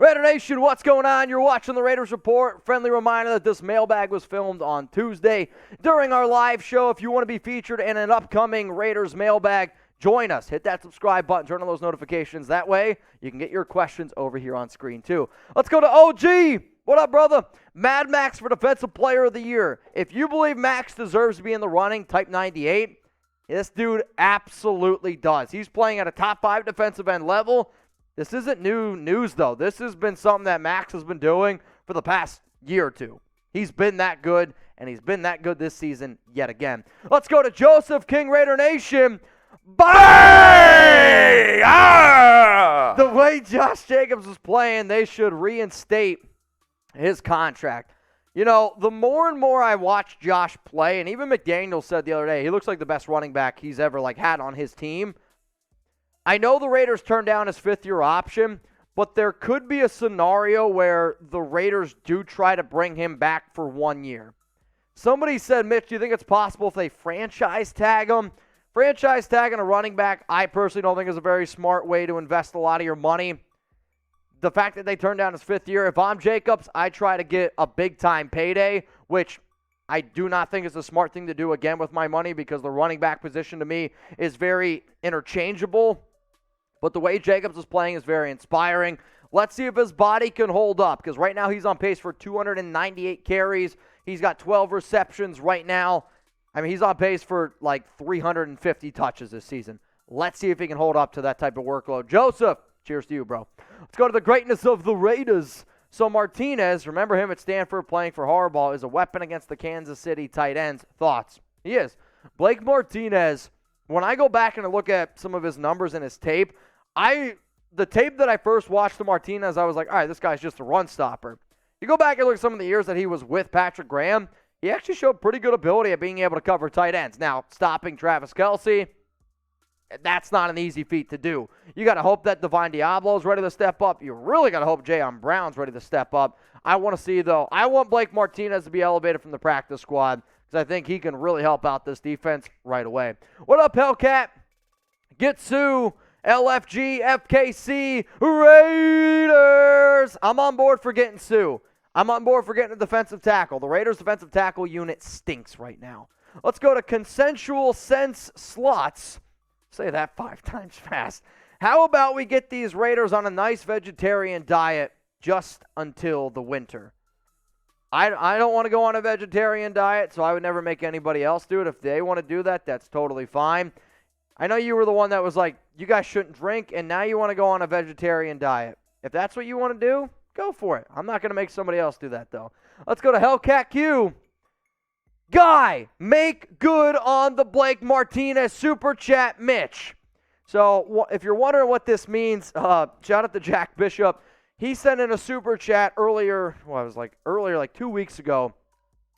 Raider Nation, what's going on? You're watching the Raiders Report. Friendly reminder that this mailbag was filmed on Tuesday during our live show. If you want to be featured in an upcoming Raiders mailbag, join us. Hit that subscribe button, turn on those notifications. That way, you can get your questions over here on screen too. Let's go to OG. What up, brother? Mad Maxx for Defensive Player of the Year. If you believe Maxx deserves to be in the running, type 98. This dude absolutely does. He's playing at a top 5 defensive end level. This isn't new news, though. This has been something that Maxx has been doing for the past year or two. He's been that good, and he's been that good this season yet again. Let's go to Joseph, King Raider Nation. Bang! Ah! The way Josh Jacobs is playing, they should reinstate his contract. You know, the more and more I watch Josh play, and even McDaniel said the other day, he looks like the best running back he's ever had on his team. I know the Raiders turned down his 5th-year option, but there could be a scenario where the Raiders do try to bring him back for 1 year. Somebody said, Mitch, do you think it's possible if they franchise tag him? Franchise tagging a running back, I personally don't think is a very smart way to invest a lot of your money. The fact that they turned down his 5th year, if I'm Jacobs, I try to get a big-time payday, which I do not think is a smart thing to do again with my money because the running back position to me is very interchangeable. But the way Jacobs is playing is very inspiring. Let's see if his body can hold up because right now he's on pace for 298 carries. He's got 12 receptions right now. I mean, he's on pace for 350 touches this season. Let's see if he can hold up to that type of workload. Joseph, cheers to you, bro. Let's go to the greatness of the Raiders. So Martinez, remember him at Stanford playing for Harbaugh, is a weapon against the Kansas City tight ends. Thoughts? He is. Blake Martinez, when I go back and look at some of his numbers and his tape, the tape that I first watched to Martinez, I was like, all right, this guy's just a run stopper. You go back and look at some of the years that he was with Patrick Graham, he actually showed pretty good ability at being able to cover tight ends. Now, stopping Travis Kelce, that's not an easy feat to do. You got to hope that Divine Diablo's ready to step up. You really got to hope Jayon Brown's ready to step up. I want to see, though, I want Blake Martinez to be elevated from the practice squad because I think he can really help out this defense right away. What up, Hellcat? Get Suh, LFG, FKC, Raiders. I'm on board for getting Suh. I'm on board for getting a defensive tackle. The Raiders' defensive tackle unit stinks right now. Let's go to Consensual Sense Slots. Say that 5 times fast. How about we get these Raiders on a nice vegetarian diet just until the winter? I don't want to go on a vegetarian diet, so I would never make anybody else do it. If they want to do that, that's totally fine. I know you were the one that was like, you guys shouldn't drink, and now you want to go on a vegetarian diet. If that's what you want to do, go for it. I'm not going to make somebody else do that, though. Let's go to Hellcat Q. Guy, make good on the Blake Martinez Super Chat Mitch. So if you're wondering what this means, shout out to Jack Bishop. He sent in a Super Chat earlier, 2 weeks ago,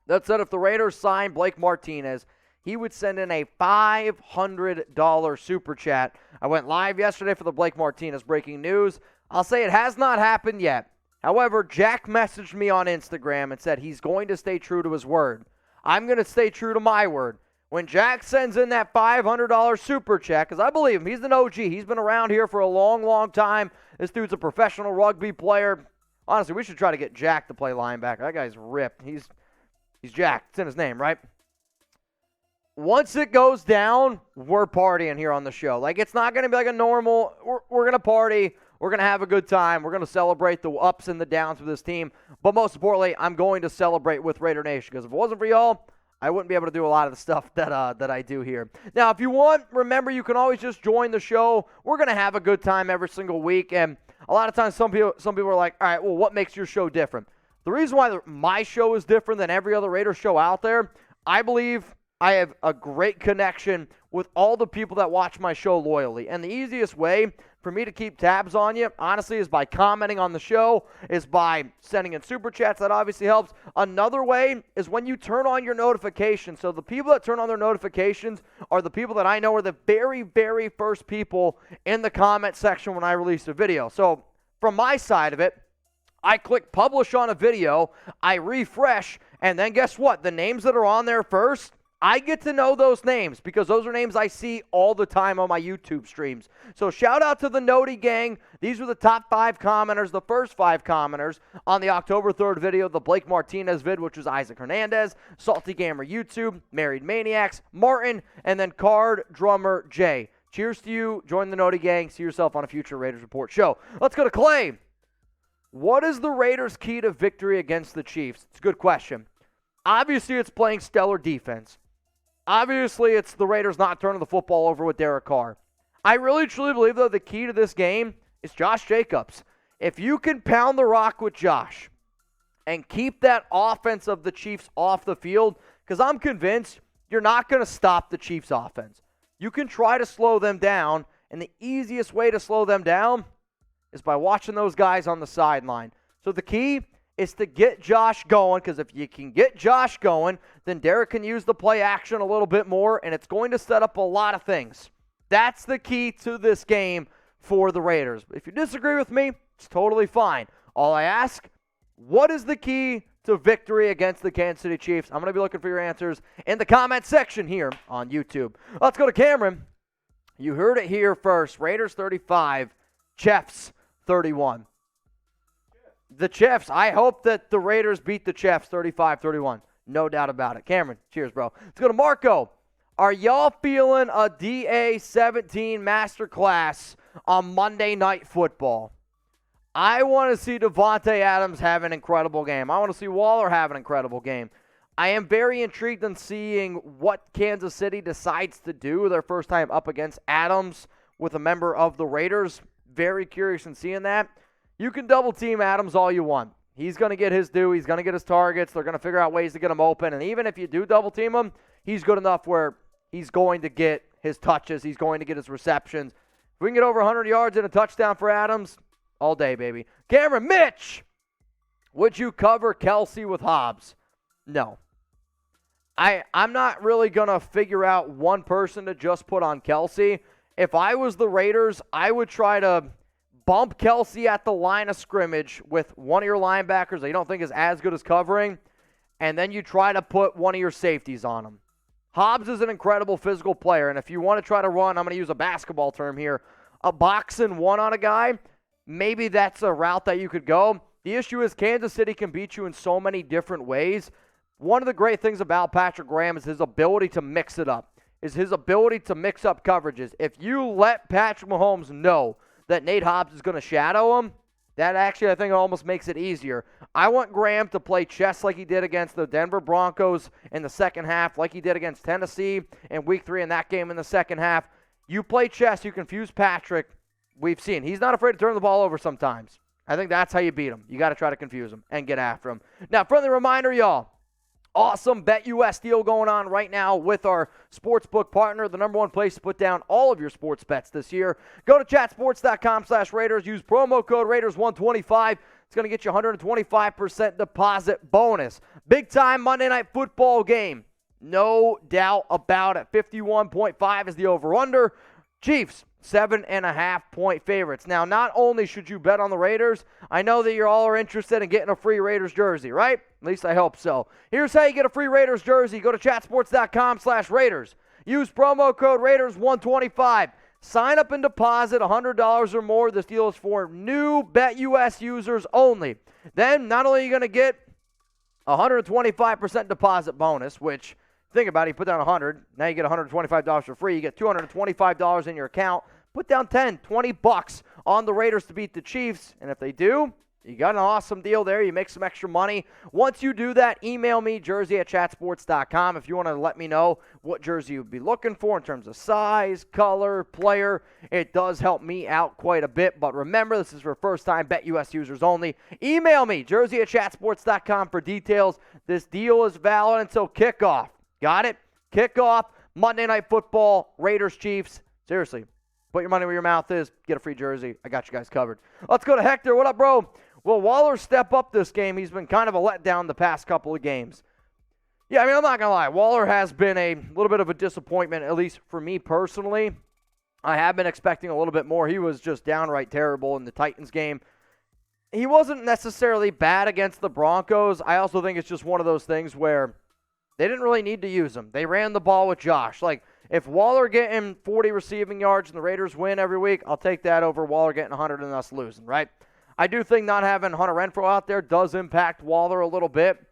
that said if the Raiders signed Blake Martinez, he would send in a $500 Super Chat. I went live yesterday for the Blake Martinez breaking news. I'll say it has not happened yet. However, Jack messaged me on Instagram and said he's going to stay true to his word. I'm going to stay true to my word. When Jack sends in that $500 Super Chat, because I believe him, he's an OG. He's been around here for a long, long time. This dude's a professional rugby player. Honestly, we should try to get Jack to play linebacker. That guy's ripped. He's Jack. It's in his name, right? Once it goes down, we're partying here on the show. It's not going to be like a normal, we're going to party. We're going to have a good time. We're going to celebrate the ups and the downs with this team. But most importantly, I'm going to celebrate with Raider Nation. Because if it wasn't for y'all, I wouldn't be able to do a lot of the stuff that I do here. Now, if you want, remember, you can always just join the show. We're going to have a good time every single week. And a lot of times, some people are like, all right, well, what makes your show different? The reason why my show is different than every other Raider show out there, I believe I have a great connection with all the people that watch my show loyally. And the easiest way for me to keep tabs on you, honestly, is by commenting on the show, is by sending in Super Chats. That obviously helps. Another way is when you turn on your notifications. So the people that turn on their notifications are the people that I know are the very, very first people in the comment section when I release a video. So from my side of it, I click publish on a video, I refresh, and then guess what? The names that are on there first I get to know those names because those are names I see all the time on my YouTube streams. So shout out to the Noti gang. These were the top 5 commenters, the first 5 commenters on the October 3rd video, the Blake Martinez vid, which was Isaac Hernandez, Salty Gamer YouTube, Married Maniacs, Martin, and then Carr, Drummer, Jay. Cheers to you. Join the Noti gang. See yourself on a future Raiders Report show. Let's go to Clay. What is the Raiders' key to victory against the Chiefs? It's a good question. Obviously, it's playing stellar defense. Obviously, it's the Raiders not turning the football over with Derek Carr. I really, truly believe, though, the key to this game is Josh Jacobs. If you can pound the rock with Josh and keep that offense of the Chiefs off the field, because I'm convinced you're not going to stop the Chiefs' offense. You can try to slow them down, and the easiest way to slow them down is by watching those guys on the sideline. So the key is to get Josh going, because if you can get Josh going, then Derek can use the play action a little bit more, and it's going to set up a lot of things. That's the key to this game for the Raiders. If you disagree with me, it's totally fine. All I ask, what is the key to victory against the Kansas City Chiefs? I'm going to be looking for your answers in the comment section here on YouTube. Let's go to Cameron. You heard it here first. Raiders 35, Chiefs 31. The Chiefs, I hope that the Raiders beat the Chiefs 35-31. No doubt about it. Cameron, cheers, bro. Let's go to Marco. Are y'all feeling a DA-17 masterclass on Monday Night Football? I want to see Davante Adams have an incredible game. I want to see Waller have an incredible game. I am very intrigued in seeing what Kansas City decides to do their first time up against Adams with a member of the Raiders. Very curious in seeing that. You can double team Adams all you want. He's going to get his due. He's going to get his targets. They're going to figure out ways to get him open. And even if you do double team him, he's good enough where he's going to get his touches. He's going to get his receptions. If we can get over 100 yards and a touchdown for Adams, all day, baby. Cameron, Mitch, would you cover Kelce with Hobbs? No. I'm not really going to figure out one person to just put on Kelce. If I was the Raiders, I would try to bump Kelce at the line of scrimmage with one of your linebackers that you don't think is as good as covering, and then you try to put one of your safeties on him. Hobbs is an incredible physical player, and if you want to try to run, I'm going to use a basketball term here, a boxing one on a guy, maybe that's a route that you could go. The issue is Kansas City can beat you in so many different ways. One of the great things about Patrick Graham is his ability to mix it up, is his ability to mix up coverages. If you let Patrick Mahomes know that Nate Hobbs is going to shadow him, that actually I think almost makes it easier. I want Graham to play chess like he did against the Denver Broncos in the second half, like he did against Tennessee in Week 3 in that game in the second half. You play chess, you confuse Patrick. We've seen. He's not afraid to turn the ball over sometimes. I think that's how you beat him. You got to try to confuse him and get after him. Now, friendly reminder, y'all. Awesome BetUS deal going on right now with our sportsbook partner, the number one place to put down all of your sports bets this year. Go to chatsports.com/Raiders. Use promo code Raiders125. It's going to get you 125% deposit bonus. Big time Monday Night Football game. No doubt about it. 51.5 is the over-under. Chiefs, 7.5-point favorites. Now, not only should you bet on the Raiders, I know that you all are interested in getting a free Raiders jersey, right? At least I hope so. Here's how you get a free Raiders jersey. Go to chatsports.com/Raiders. Use promo code Raiders125. Sign up and deposit $100 or more. This deal is for new BetUS users only. Then, not only are you going to get a 125% deposit bonus, which, think about it, you put down $100, now you get $125 for free. You get $225 in your account. Put down $10-$20 on the Raiders to beat the Chiefs, and if they do, you got an awesome deal there. You make some extra money. Once you do that, email me, jersey@chatsports.com, if you want to let me know what jersey you'd be looking for in terms of size, color, player. It does help me out quite a bit, but remember, this is for first-time BetUS users only. Email me, jersey@chatsports.com for details. This deal is valid until kickoff. Got it? Kickoff, Monday Night Football, Raiders, Chiefs. Seriously, put your money where your mouth is. Get a free jersey. I got you guys covered. Let's go to Hector. What up, bro? Will Waller step up this game? He's been kind of a letdown the past couple of games. Yeah, I mean, I'm not going to lie. Waller has been a little bit of a disappointment, at least for me personally. I have been expecting a little bit more. He was just downright terrible in the Titans game. He wasn't necessarily bad against the Broncos. I also think it's just one of those things where They didn't really need to use him. They ran the ball with Josh. Like, if Waller getting 40 receiving yards and the Raiders win every week, I'll take that over Waller getting 100 and us losing, right? I do think not having Hunter Renfrow out there does impact Waller a little bit,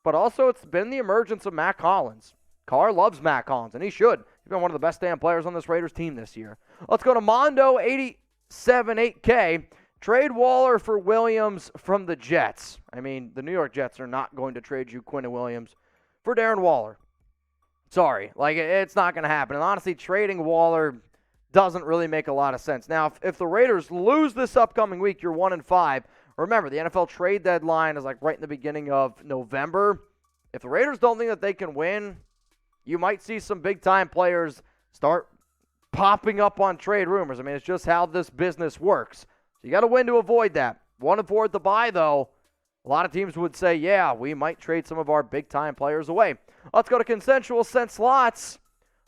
but also it's been the emergence of Matt Collins. Carr loves Matt Collins, and he should. He's been one of the best damn players on this Raiders team this year. Let's go to Mondo, 87.8K. Trade Waller for Williams from the Jets. I mean, the New York Jets are not going to trade you Quinn Williams for Darren Waller. Sorry. Like, it's not going to happen. And honestly, trading Waller doesn't really make a lot of sense. Now, if the Raiders lose this upcoming week, you're 1-5. Remember, the NFL trade deadline is like right in the beginning of November. If the Raiders don't think that they can win, you might see some big-time players start popping up on trade rumors. I mean, it's just how this business works. So you got to win to avoid that. 1-4 at the bye, though. A lot of teams would say, yeah, we might trade some of our big-time players away. Let's go to consensual sent slots.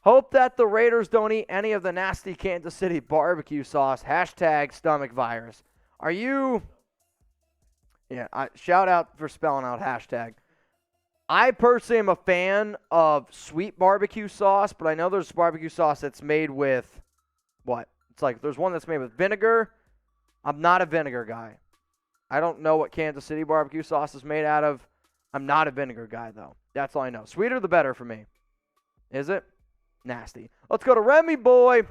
Hope that the Raiders don't eat any of the nasty Kansas City barbecue sauce. Hashtag stomach virus. Are you... Yeah, shout out for spelling out hashtag. I personally am a fan of sweet barbecue sauce, but I know there's barbecue sauce that's made with what? It's like there's one that's made with vinegar. I'm not a vinegar guy. I don't know what Kansas City barbecue sauce is made out of. I'm not a vinegar guy, though. That's all I know. Sweeter the better for me. Is it? Nasty. Let's go to Remy Boy.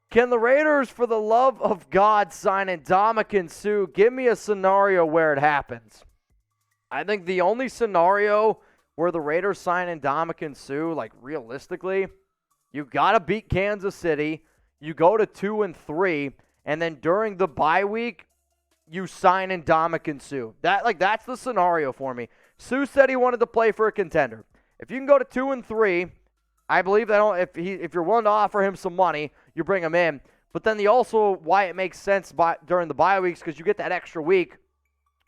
Can the Raiders, for the love of God, sign Ndamakung Suh? Give me a scenario where it happens. I think the only scenario where the Raiders sign Ndamukong Suh, like realistically, you got to beat Kansas City. You go to 2-3, and then during the bye week, you sign Ndamukong Suh. That's the scenario for me. Suh said he wanted to play for a contender. If you can go to 2-3, I believe that if you're willing to offer him some money, you bring him in. But then why it makes sense during the bye weeks, because you get that extra week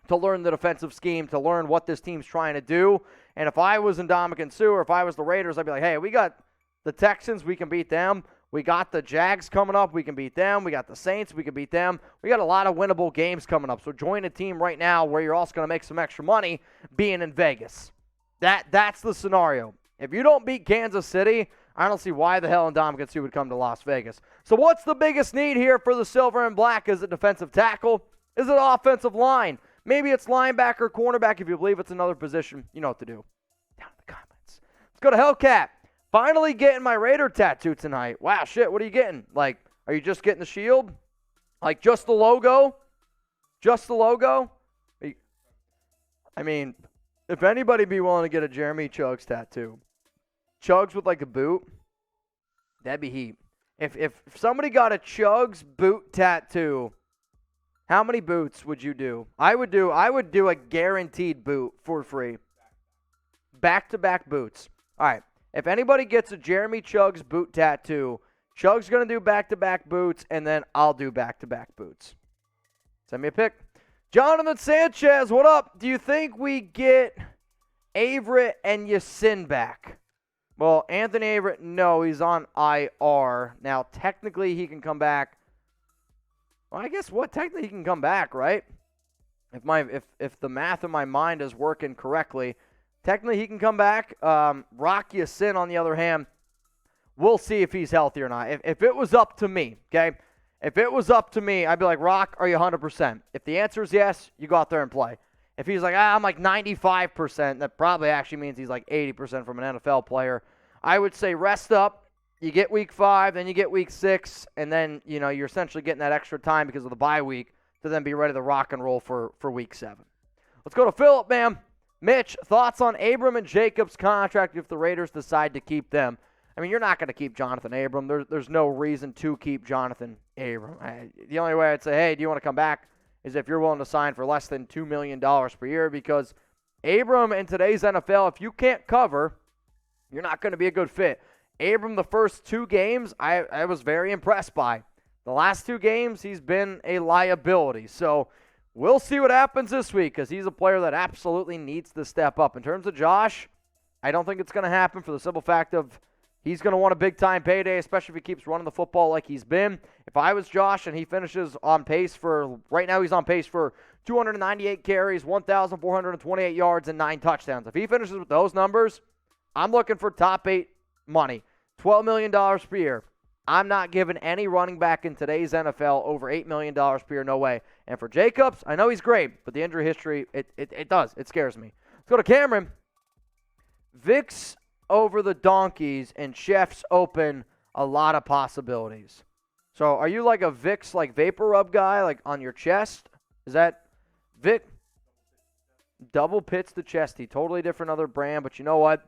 to learn the defensive scheme, to learn what this team's trying to do. And if I was Ndamukong Suh, or if I was the Raiders, I'd be like, hey, we got the Texans, we can beat them. We got the Jags coming up, we can beat them. We got the Saints, we can beat them. We got a lot of winnable games coming up. So join a team right now where you're also going to make some extra money being in Vegas. That's the scenario. If you don't beat Kansas City, I don't see why the hell Ndamukong Suh would come to Las Vegas. So what's the biggest need here for the Silver and Black? Is it defensive tackle? Is it offensive line? Maybe it's linebacker, cornerback. If you believe it's another position, you know what to do. Down in the comments. Let's go to Hellcat. Finally getting my Raider tattoo tonight. Wow, shit, what are you getting? Like, are you just getting the shield? Like, just the logo? Just the logo? I mean, if anybody be willing to get a Jeremy Chugs tattoo, Chugs with like a boot, that'd be heat. If somebody got a Chugs boot tattoo, how many boots would you do? I would do a guaranteed boot for free. Back-to-back boots. All right. If anybody gets a Jeremy Chugs boot tattoo, Chugs going to do back-to-back boots, and then I'll do back-to-back boots. Send me a pic. Jonathan Sanchez, what up? Do you think we get Averett and Yasin back? Well, Anthony Averett, no, he's on IR. Now, technically, he can come back. Well, I guess what? Technically, he can come back, right? If the math in my mind is working correctly, technically he can come back. Rock Yasin, on the other hand, we'll see if he's healthy or not. If it was up to me, okay? If it was up to me, I'd be like, Rock, are you 100%? If the answer is yes, you go out there and play. If he's like, I'm like 95%, that probably actually means he's like 80% from an NFL player. I would say rest up. You get week 5, then you get week 6, and then, you're essentially getting that extra time because of the bye week to then be ready to rock and roll for week 7. Let's go to Philip, man. Mitch, thoughts on Abram and Jacobs' contract if the Raiders decide to keep them? I mean, you're not going to keep Jonathan Abram. There's no reason to keep Jonathan Abram. The only way I'd say, hey, do you want to come back, is if you're willing to sign for less than $2 million per year, because Abram in today's NFL, if you can't cover, you're not going to be a good fit. Abram, the first 2 games, I was very impressed by. The last 2 games, he's been a liability. So we'll see what happens this week, because he's a player that absolutely needs to step up. In terms of Josh, I don't think it's going to happen for the simple fact of he's going to want a big-time payday, especially if he keeps running the football like he's been. If I was Josh and he finishes on pace for, right now he's on pace for 298 carries, 1,428 yards, and 9 touchdowns. If he finishes with those numbers, I'm looking for top 8 money, $12 million per year. I'm not giving any running back in today's NFL over $8 million per year, no way. And for Jacobs, I know he's great, but the injury history, it scares me. Let's go to Cameron. Vicks over the Donkeys and Chefs open a lot of possibilities. So are you like a Vicks like vapor rub guy like on your chest? Is that Vic? Double pits the chesty. Totally different other brand, but you know what?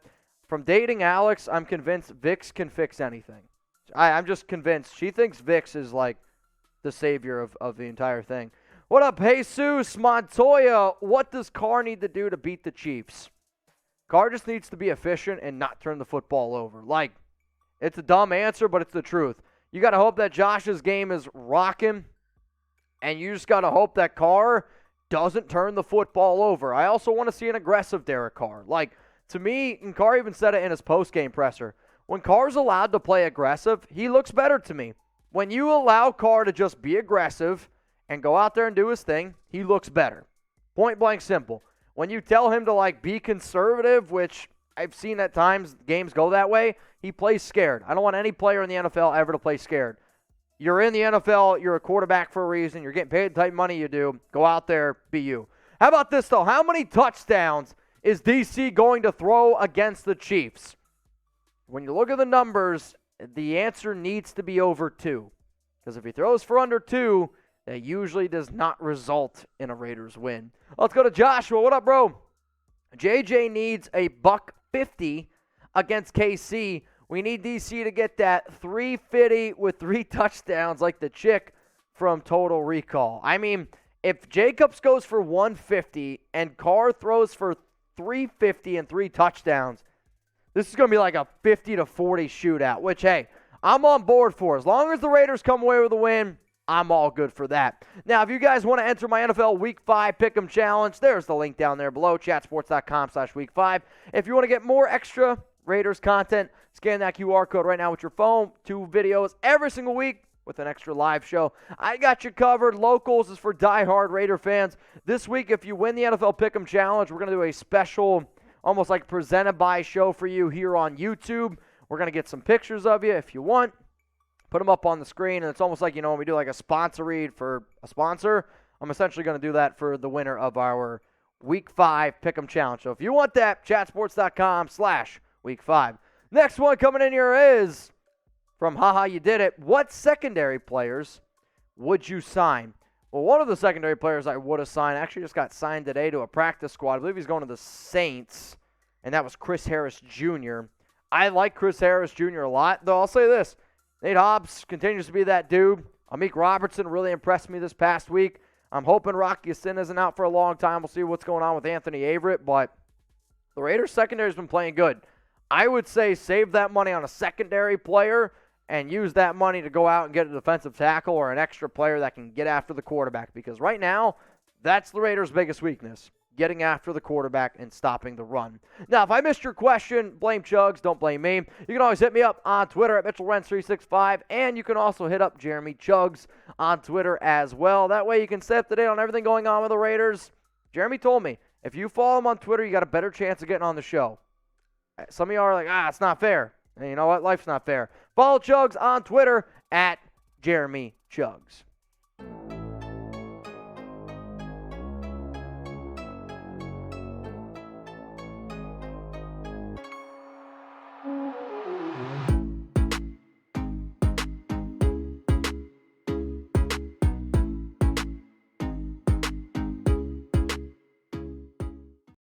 From dating Alex, I'm convinced Vicks can fix anything. I'm just convinced. She thinks Vicks is like the savior of the entire thing. What up, Jesus Montoya? What does Carr need to do to beat the Chiefs? Carr just needs to be efficient and not turn the football over. Like, it's a dumb answer, but it's the truth. You got to hope that Josh's game is rocking, and you just got to hope that Carr doesn't turn the football over. I also want to see an aggressive Derek Carr. Like, to me, and Carr even said it in his post-game presser, when Carr's allowed to play aggressive, he looks better to me. When you allow Carr to just be aggressive and go out there and do his thing, he looks better. Point blank simple. When you tell him to like be conservative, which I've seen at times games go that way, he plays scared. I don't want any player in the NFL ever to play scared. You're in the NFL, you're a quarterback for a reason, you're getting paid the type of money you do. Go out there, be you. How about this though? How many touchdowns is DC going to throw against the Chiefs? When you look at the numbers, the answer needs to be over 2. Because if he throws for under 2, that usually does not result in a Raiders win. Let's go to Joshua. What up, bro? JJ needs a $150 against KC. We need DC to get that 350 with 3 touchdowns like the chick from Total Recall. I mean, if Jacobs goes for 150 and Carr throws for 350 and 3 touchdowns, this is going to be like a 50-40 shootout, which, hey, I'm on board for. As long as the Raiders come away with a win, I'm all good for that. Now, if you guys want to enter my NFL Week 5 Pick'em Challenge, there's the link down there below, chatsports.com/Week 5. If you want to get more extra Raiders content, scan that QR code right now with your phone. 2 videos every single week with an extra live show. I got you covered. Locals is for diehard Raider fans. This week, if you win the NFL Pick'em Challenge, we're going to do a special, almost like presented by show for you here on YouTube. We're going to get some pictures of you if you want. Put them up on the screen, and it's almost like, when we do like a sponsor read for a sponsor, I'm essentially going to do that for the winner of our Week 5 Pick'em Challenge. So if you want that, chatsports.com/Week 5. Next one coming in here is from Haha You Did It. What secondary players would you sign? Well, one of the secondary players I would have signed actually just got signed today to a practice squad. I believe he's going to the Saints, and that was Chris Harris Jr. I like Chris Harris Jr. a lot, though I'll say this. Nate Hobbs continues to be that dude. Amik Robertson really impressed me this past week. I'm hoping Rocky Sin isn't out for a long time. We'll see what's going on with Anthony Averett, but the Raiders secondary has been playing good. I would say save that money on a secondary player and use that money to go out and get a defensive tackle or an extra player that can get after the quarterback, because right now, that's the Raiders' biggest weakness, getting after the quarterback and stopping the run. Now, if I missed your question, blame Chugs, don't blame me. You can always hit me up on Twitter at MitchellRentz365, and you can also hit up Jeremy Chugs on Twitter as well. That way you can stay up to date on everything going on with the Raiders. Jeremy told me, if you follow him on Twitter, you got a better chance of getting on the show. Some of you are like, it's not fair. And you know what? Life's not fair. Follow Chugs on Twitter at Jeremy Chugs.